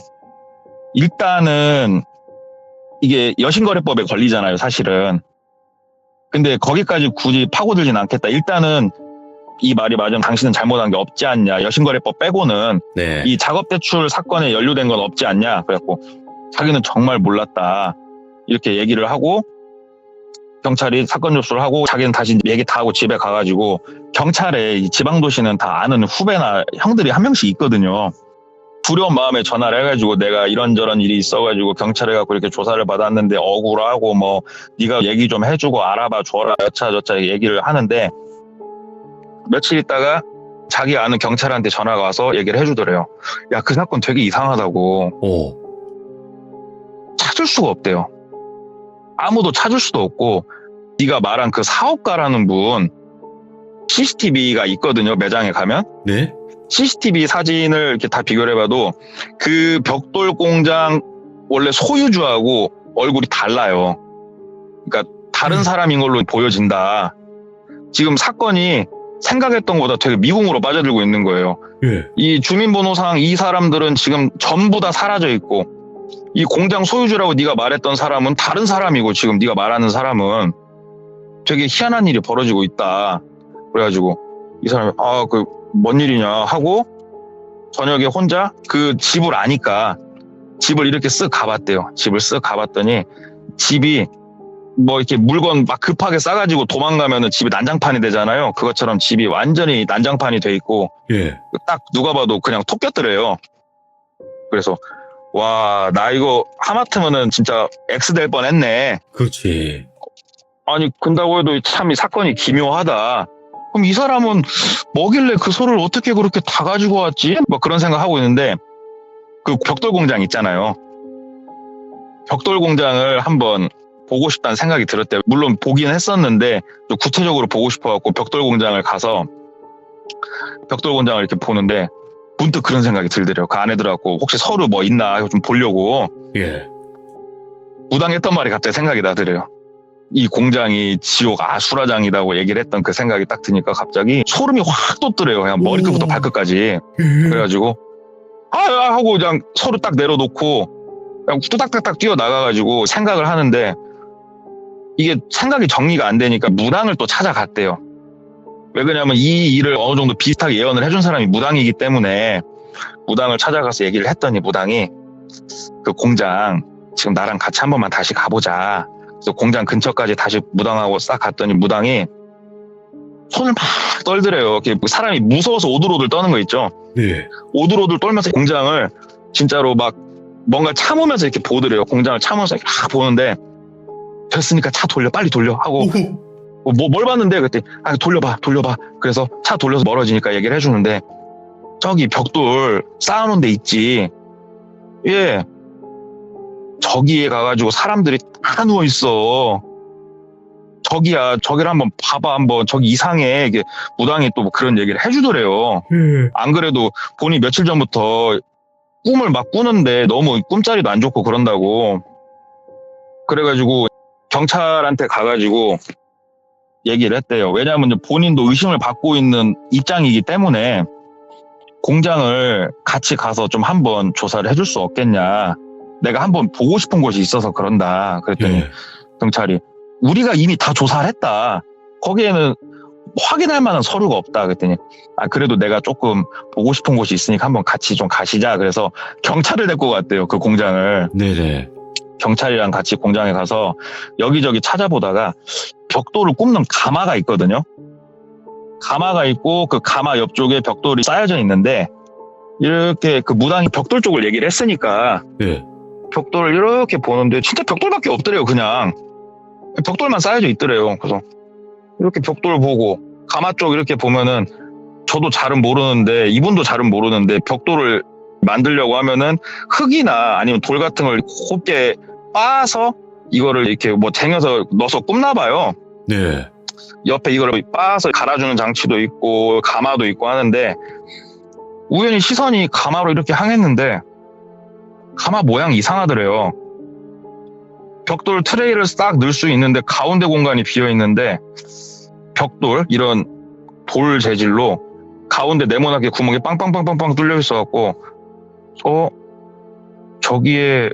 일단은 이게 여신거래법에 걸리잖아요, 사실은. 근데 거기까지 굳이 파고들진 않겠다. 일단은 이 말이 맞으면 당신은 잘못한 게 없지 않냐. 여신거래법 빼고는 네. 이 작업대출 사건에 연루된 건 없지 않냐. 그래갖고 자기는 정말 몰랐다. 이렇게 얘기를 하고 경찰이 사건 접수를 하고 자기는 다시 얘기 다 하고 집에 가가지고 경찰에 이 지방도시는 다 아는 후배나 형들이 한 명씩 있거든요. 두려운 마음에 전화를 해가지고 내가 이런저런 일이 있어가지고 경찰에 갖고 이렇게 조사를 받았는데 억울하고 뭐 네가 얘기 좀 해주고 알아봐 줘라 여차저차 얘기를 하는데 며칠 있다가 자기 아는 경찰한테 전화가 와서 얘기를 해주더래요. 야, 그 사건 되게 이상하다고. 찾을 수가 없대요. 아무도 찾을 수도 없고 네가 말한 그 사업가라는 분 CCTV가 있거든요. 매장에 가면. 네. CCTV 사진을 이렇게 다 비교를 해봐도 그 벽돌 공장 원래 소유주하고 얼굴이 달라요. 그러니까 다른 사람인 걸로 보여진다. 지금 사건이 생각했던 것보다 되게 미궁으로 빠져들고 있는 거예요. 예. 이 주민번호상 이 사람들은 지금 전부 다 사라져 있고 이 공장 소유주라고 네가 말했던 사람은 다른 사람이고 지금 네가 말하는 사람은 되게 희한한 일이 벌어지고 있다. 그래가지고 이 사람이 뭔 일이냐 하고 저녁에 혼자 그 집을 아니까 집을 이렇게 쓱 가봤대요. 집을 쓱 가봤더니 집이 뭐 이렇게 물건 막 급하게 싸가지고 도망가면은 집이 난장판이 되잖아요. 그것처럼 집이 완전히 난장판이 돼 있고 예. 딱 누가 봐도 그냥 토꼈더래요. 그래서 와, 나 이거 하마터면은 진짜 X 될 뻔했네. 그렇지. 아니 근다고 해도 참 이 사건이 기묘하다. 그럼 이 사람은 뭐길래 그 소를 어떻게 그렇게 다 가지고 왔지? 뭐 그런 생각하고 있는데 그 벽돌 공장 있잖아요. 벽돌 공장을 한번 보고 싶다는 생각이 들었대요. 물론 보긴 했었는데 좀 구체적으로 보고 싶어갖고 벽돌 공장을 가서 벽돌 공장을 이렇게 보는데 문득 그런 생각이 들더래요. 그 안에 들어갖고 혹시 서류 뭐 있나 좀 보려고 예. 무당했던 말이 갑자기 생각이 나더래요. 이 공장이 지옥 아수라장이라고 얘기를 했던 그 생각이 딱 드니까 갑자기 소름이 확 돋더래요. 그냥 머리끝부터 발끝까지. 그래가지고 하고 그냥 서류 딱 내려놓고 그냥 뚜닥뚜닥 뛰어나가가지고 생각을 하는데 이게 생각이 정리가 안 되니까 무당을 또 찾아갔대요. 왜 그러냐면 이 일을 어느 정도 비슷하게 예언을 해준 사람이 무당이기 때문에 무당을 찾아가서 얘기를 했더니 무당이 그 공장 지금 나랑 같이 한 번만 다시 가보자. 그래서 공장 근처까지 다시 무당하고 싹 갔더니 무당이 손을 막 떨더래요. 사람이 무서워서 오들오들 떠는 거 있죠. 네. 오들오들 떨면서 공장을 진짜로 막 뭔가 참으면서 이렇게 보더래요. 공장을 참으면서 이렇게 막 보는데 됐으니까 차 돌려 빨리 돌려 하고 뭘 봤는데 그때 돌려봐 그래서 차 돌려서 멀어지니까 얘기를 해주는데 저기 벽돌 쌓아놓은 데 있지. 예. 저기에 가가지고 사람들이 다 누워있어. 저기야, 저기를 한번 봐봐, 한번. 저기 이상해. 이게 무당이 또 뭐 그런 얘기를 해주더래요. 안 그래도 본인이 며칠 전부터 꿈을 막 꾸는데 너무 꿈자리도 안 좋고 그런다고. 그래가지고 경찰한테 가가지고 얘기를 했대요. 왜냐하면 본인도 의심을 받고 있는 입장이기 때문에 공장을 같이 가서 좀 한번 조사를 해줄 수 없겠냐. 내가 한번 보고 싶은 곳이 있어서 그런다. 그랬더니 예. 경찰이 우리가 이미 다 조사를 했다. 거기에는 확인할 만한 서류가 없다. 그랬더니 그래도 내가 조금 보고 싶은 곳이 있으니까 한번 같이 좀 가시자. 그래서 경찰을 데리고 갔대요. 그 공장을. 네네. 경찰이랑 같이 공장에 가서 여기저기 찾아보다가 벽돌을 굽는 가마가 있거든요. 가마가 있고 그 가마 옆쪽에 벽돌이 쌓여져 있는데 이렇게 그 무당이 벽돌 쪽을 얘기를 했으니까 예. 벽돌을 이렇게 보는데 진짜 벽돌밖에 없더래요. 그냥 벽돌만 쌓여져 있더래요. 그래서 이렇게 벽돌 보고 가마 쪽 이렇게 보면은 저도 잘은 모르는데 이분도 잘은 모르는데 벽돌을 만들려고 하면은 흙이나 아니면 돌 같은 걸 곱게 빻아서 이거를 이렇게 뭐 쟁여서 넣어서 굽나 봐요. 네. 옆에 이거를 빻아서 갈아주는 장치도 있고 가마도 있고 하는데 우연히 시선이 가마로 이렇게 향했는데 가마 모양이 이상하더래요. 벽돌 트레이를 싹 넣을 수 있는데 가운데 공간이 비어 있는데 벽돌 이런 돌 재질로 가운데 네모나게 구멍이 빵빵빵빵빵 뚫려 있어갖고 저기에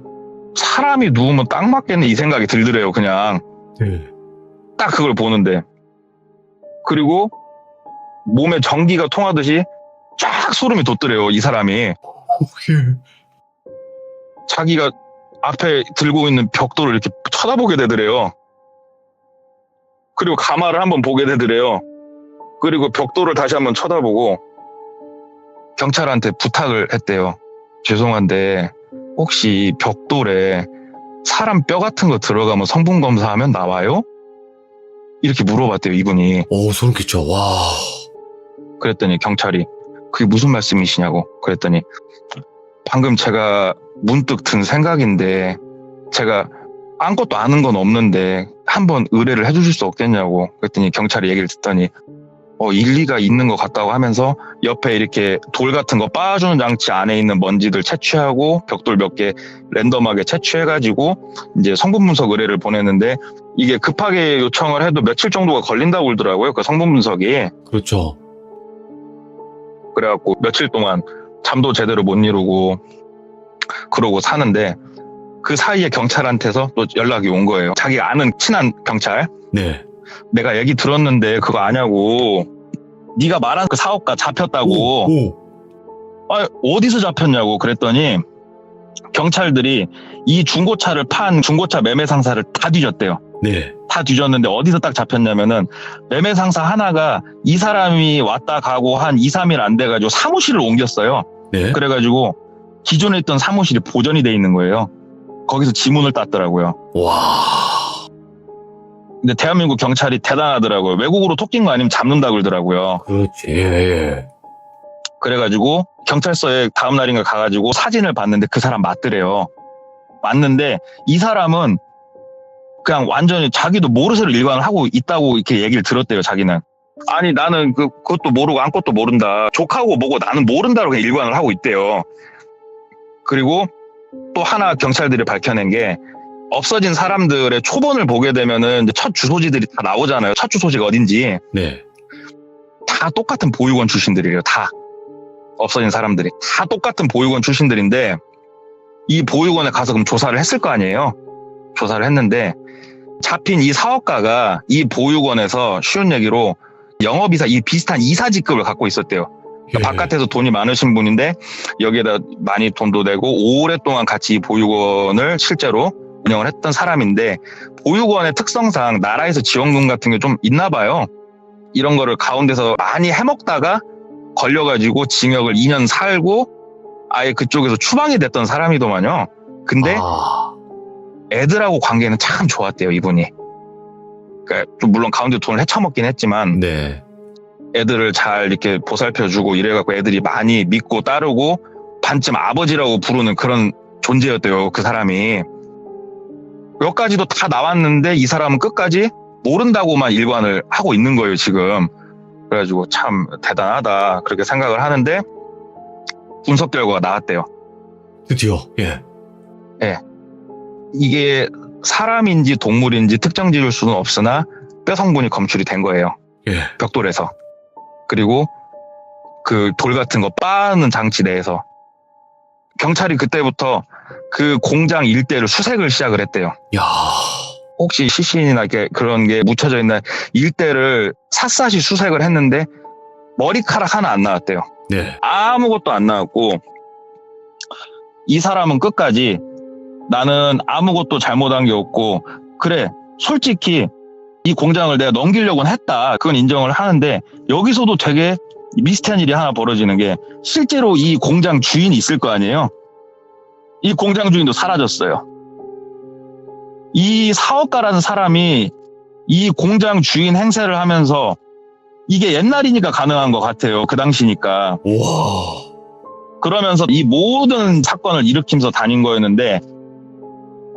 사람이 누우면 딱 맞겠네 이 생각이 들더래요. 그냥 네. 딱 그걸 보는데. 그리고 몸에 전기가 통하듯이 쫙 소름이 돋더래요. 이 사람이. 예. 자기가 앞에 들고 있는 벽돌을 이렇게 쳐다보게 되더래요. 그리고 가마를 한번 보게 되더래요. 그리고 벽돌을 다시 한번 쳐다보고 경찰한테 부탁을 했대요. 죄송한데 혹시 벽돌에 사람 뼈 같은 거 들어가면 성분 검사하면 나와요? 이렇게 물어봤대요, 이분이. 소름 끼쳐. 와. 그랬더니 경찰이 그게 무슨 말씀이시냐고. 그랬더니 방금 제가 문득 든 생각인데 제가 아무것도 아는 건 없는데 한번 의뢰를 해주실 수 없겠냐고. 그랬더니 경찰이 얘기를 듣더니 일리가 있는 것 같다고 하면서 옆에 이렇게 돌 같은 거 빻아주는 장치 안에 있는 먼지들 채취하고 벽돌 몇 개 랜덤하게 채취해가지고 이제 성분 분석 의뢰를 보냈는데 이게 급하게 요청을 해도 며칠 정도가 걸린다고 그러더라고요. 그 성분 분석이. 그렇죠. 그래갖고 며칠 동안 잠도 제대로 못 이루고 그러고 사는데 그 사이에 경찰한테서 또 연락이 온 거예요. 자기가 아는 친한 경찰. 네. 내가 얘기 들었는데 그거 아냐고. 네가 말한 그 사업가 잡혔다고. 어디서 잡혔냐고 그랬더니 경찰들이 이 중고차를 판 중고차 매매 상사를 다 뒤졌대요. 네. 다 뒤졌는데 어디서 딱 잡혔냐면은 매매 상사 하나가 이 사람이 왔다 가고 한 2, 3일 안 돼가지고 사무실을 옮겼어요. 네. 그래가지고 기존에 있던 사무실이 보존이 돼 있는 거예요. 거기서 지문을 땄더라고요. 와. 근데 대한민국 경찰이 대단하더라고요. 외국으로 토낀 거 아니면 잡는다 그러더라고요. 그렇지. 예. 그래가지고 경찰서에 다음 날인가 가가지고 사진을 봤는데 그 사람 맞더래요. 맞는데 이 사람은 그냥 완전히 자기도 모르쇠를 일관을 하고 있다고 이렇게 얘기를 들었대요. 자기는. 아니 나는 그것도 모르고 아무것도 모른다. 족하고 뭐고 나는 모른다고 그냥 일관을 하고 있대요. 그리고 또 하나 경찰들이 밝혀낸 게 없어진 사람들의 초본을 보게 되면은 이제 첫 주소지들이 다 나오잖아요. 첫 주소지가 어딘지. 네. 다 똑같은 보육원 출신들이에요. 다. 없어진 사람들이. 다 똑같은 보육원 출신들인데 이 보육원에 가서 그럼 조사를 했을 거 아니에요. 조사를 했는데 잡힌 이 사업가가 이 보육원에서 쉬운 얘기로 영업이사, 이 비슷한 이사 직급을 갖고 있었대요. 그러니까 바깥에서 돈이 많으신 분인데 여기에다 많이 돈도 내고 오랫동안 같이 이 보육원을 실제로 운영을 했던 사람인데 보육원의 특성상 나라에서 지원금 같은 게 좀 있나 봐요. 이런 거를 가운데서 많이 해먹다가 걸려가지고 징역을 2년 살고 아예 그쪽에서 추방이 됐던 사람이더만요. 근데 애들하고 관계는 참 좋았대요, 이분이. 그러니까 좀 물론 가운데 돈을 헤쳐먹긴 했지만 네. 애들을 잘 이렇게 보살펴주고 이래갖고 애들이 많이 믿고 따르고 반쯤 아버지라고 부르는 그런 존재였대요, 그 사람이. 몇 가지도 다 나왔는데 이 사람은 끝까지 모른다고만 일관을 하고 있는 거예요, 지금. 그래가지고 참 대단하다 그렇게 생각을 하는데 분석 결과가 나왔대요. 드디어. 예. 이게 사람인지 동물인지 특정 지을 수는 없으나 뼈 성분이 검출이 된 거예요. 예. 벽돌에서. 그리고 그 돌 같은 거 빻는 장치 내에서. 경찰이 그때부터 그 공장 일대를 수색을 시작을 했대요. 야. 혹시 시신이나 이렇게 그런 게 묻혀져 있는 일대를 샅샅이 수색을 했는데 머리카락 하나 안 나왔대요. 네. 아무것도 안 나왔고 이 사람은 끝까지 나는 아무것도 잘못한 게 없고 그래 솔직히 이 공장을 내가 넘기려고는 했다. 그건 인정을 하는데 여기서도 되게 미스테리한 일이 하나 벌어지는 게 실제로 이 공장 주인이 있을 거 아니에요. 이 공장 주인도 사라졌어요. 이 사업가라는 사람이 이 공장 주인 행세를 하면서 이게 옛날이니까 가능한 것 같아요. 그 당시니까. 와. 그러면서 이 모든 사건을 일으키면서 다닌 거였는데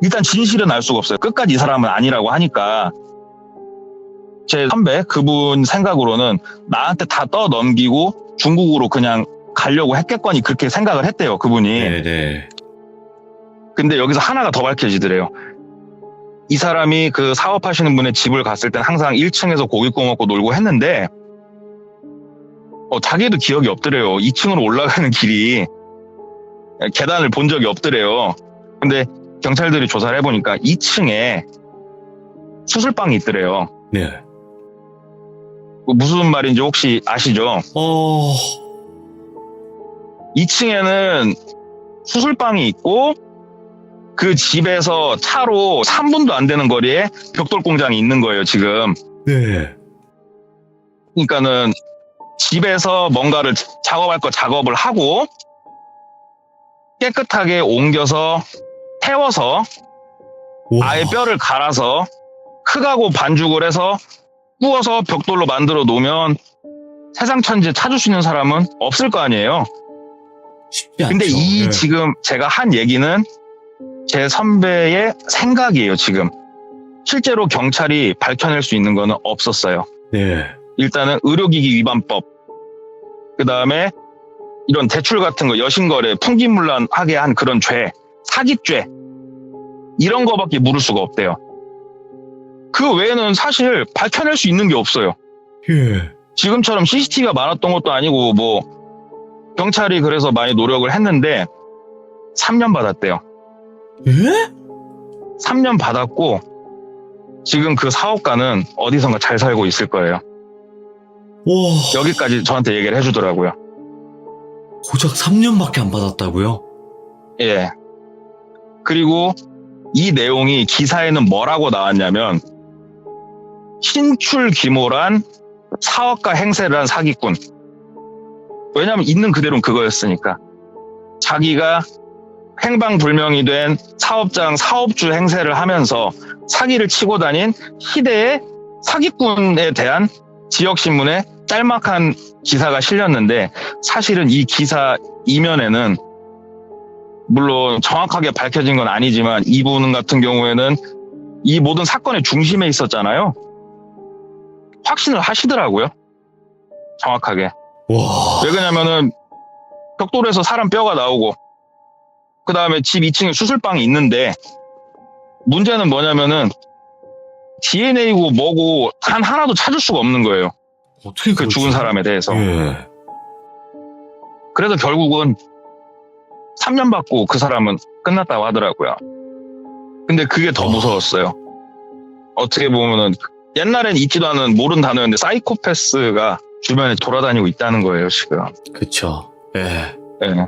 일단 진실은 알 수가 없어요. 끝까지 이 사람은 아니라고 하니까. 제 선배 그분 생각으로는 나한테 다 떠넘기고 중국으로 그냥 가려고 했겠거니 그렇게 생각을 했대요. 그분이. 네네. 근데 여기서 하나가 더 밝혀지더래요. 이 사람이 그 사업하시는 분의 집을 갔을 땐 항상 1층에서 고기 구워 먹고 놀고 했는데 자기도 기억이 없더래요. 2층으로 올라가는 길이 계단을 본 적이 없더래요. 근데 경찰들이 조사를 해보니까 2층에 수술방이 있더래요. 네. 무슨 말인지 혹시 아시죠? 2층에는 수술방이 있고 그 집에서 차로 3분도 안 되는 거리에 벽돌 공장이 있는 거예요, 지금. 네. 그러니까는 집에서 뭔가를 작업할 거 작업을 하고 깨끗하게 옮겨서 태워서 우와. 아예 뼈를 갈아서 흙하고 반죽을 해서 구워서 벽돌로 만들어 놓으면 세상 천지에 찾을 수 있는 사람은 없을 거 아니에요. 쉽지 않죠. 근데 이 네. 지금 제가 한 얘기는 제 선배의 생각이에요, 지금. 실제로 경찰이 밝혀낼 수 있는 거는 없었어요. 네. 일단은 의료기기 위반법, 그 다음에 이런 대출 같은 거, 여신거래, 풍기문란하게 한 그런 죄, 사기죄, 이런 거밖에 물을 수가 없대요. 그 외에는 사실 밝혀낼 수 있는 게 없어요. 예. 지금처럼 CCTV가 많았던 것도 아니고, 경찰이 그래서 많이 노력을 했는데, 3년 받았대요. 예? 3년 받았고, 지금 그 사업가는 어디선가 잘 살고 있을 거예요. 와. 여기까지 저한테 얘기를 해주더라고요. 고작 3년밖에 안 받았다고요? 예. 그리고 이 내용이 기사에는 뭐라고 나왔냐면, 신출귀몰한 사업가 행세를 한 사기꾼. 왜냐면 있는 그대로는 그거였으니까. 자기가 행방불명이 된 사업장, 사업주 행세를 하면서 사기를 치고 다닌 시대의 사기꾼에 대한 지역신문에 짤막한 기사가 실렸는데, 사실은 이 기사 이면에는 물론 정확하게 밝혀진 건 아니지만 이분 같은 경우에는 이 모든 사건의 중심에 있었잖아요. 확신을 하시더라고요. 정확하게. 와. 왜 그러냐면은 벽돌에서 사람 뼈가 나오고 그 다음에 집 2층에 수술방이 있는데, 문제는 뭐냐면은 DNA고 뭐고 단 하나도 찾을 수가 없는 거예요. 어떻게 그 그러지? 죽은 사람에 대해서. 예. 그래서 결국은 3년 받고 그 사람은 끝났다고 하더라고요. 근데 그게 더 무서웠어요. 어떻게 보면은 옛날엔 있지도 않은 모르는 단어였는데 사이코패스가 주변에 돌아다니고 있다는 거예요, 지금. 그쵸. 예. 네.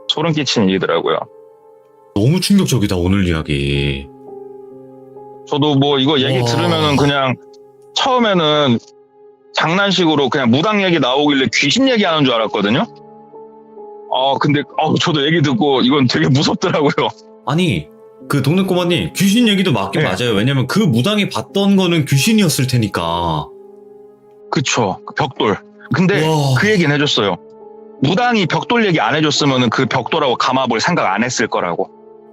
소름 끼치는 일이더라고요. 너무 충격적이다, 오늘 이야기. 저도 이거 얘기 와. 들으면은 그냥 처음에는 장난식으로 그냥 무당 얘기 나오길래 귀신 얘기하는 줄 알았거든요. 근데 저도 얘기 듣고 이건 되게 무섭더라고요. 아니, 그 동네 꼬마님, 귀신 얘기도 맞긴 네. 맞아요. 왜냐면 그 무당이 봤던 거는 귀신이었을 테니까. 그쵸. 그 벽돌. 근데 와. 그 얘기는 해줬어요. 무당이 벽돌 얘기 안 해줬으면은 그 벽돌하고 감아볼 생각 안 했을 거라고.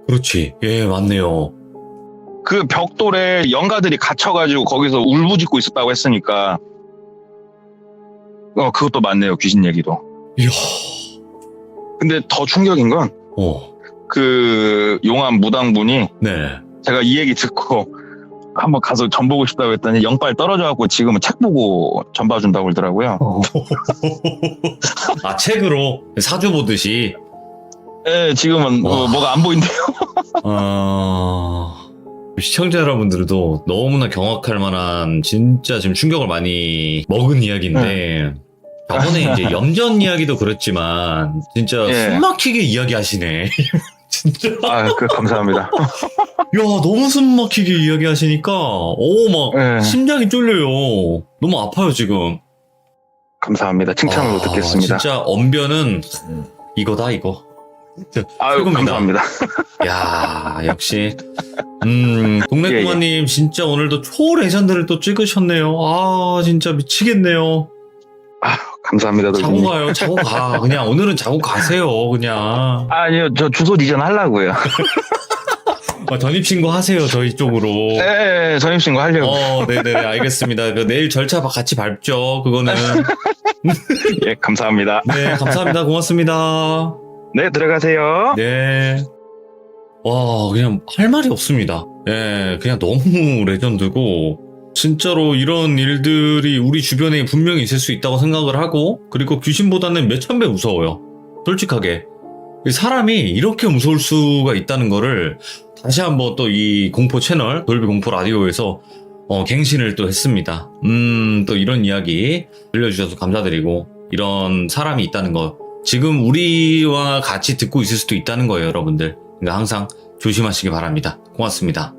그렇지. 예, 맞네요. 그 벽돌에 영가들이 갇혀가지고 거기서 울부짖고 있었다고 했으니까. 그것도 맞네요. 귀신 얘기도. 이야. 근데 더 충격인 건 그 용암 무당분이 네. 제가 이 얘기 듣고 한번 가서 전 보고 싶다고 했더니 영빨 떨어져갖고 지금은 책 보고 전 봐준다고 그러더라고요. 아, 책으로 사주 보듯이. 네, 지금은 와. 뭐가 안 보인대요. 시청자 여러분들도 너무나 경악할 만한 진짜 지금 충격을 많이 먹은 이야기인데 저번에 이제 염전 이야기도 그랬지만 진짜 예. 숨막히게 이야기하시네. 진짜. 감사합니다. 야, 너무 숨막히게 이야기하시니까 막 예. 심장이 쫄려요. 너무 아파요 지금. 감사합니다. 칭찬으로 듣겠습니다. 진짜 언변은 이거다 이거. 최고입니다. 감사합니다. 야, 역시 동네 예, 꼬마님 진짜 오늘도 초레전드를 또 찍으셨네요. 아, 진짜 미치겠네요. 감사합니다. 자고 가요. 자고 가. 그냥 오늘은 자고 가세요. 그냥. 아니요, 저 주소 이전 하려고요. 전입신고 하세요. 저희 쪽으로. 네, 전입신고 하려고. 네네, 알겠습니다. 내일 절차 같이 밟죠. 그거는. 예, 감사합니다. 네, 감사합니다. 고맙습니다. 네, 들어가세요. 네. 와, 그냥 할 말이 없습니다. 예, 그냥 너무 레전드고. 진짜로 이런 일들이 우리 주변에 분명히 있을 수 있다고 생각을 하고, 그리고 귀신보다는 몇천 배 무서워요. 솔직하게. 사람이 이렇게 무서울 수가 있다는 거를 다시 한번 또 이 공포 채널, 돌비 공포 라디오에서 갱신을 또 했습니다. 또 이런 이야기 들려주셔서 감사드리고, 이런 사람이 있다는 거, 지금 우리와 같이 듣고 있을 수도 있다는 거예요, 여러분들. 그러니까 항상 조심하시기 바랍니다. 고맙습니다.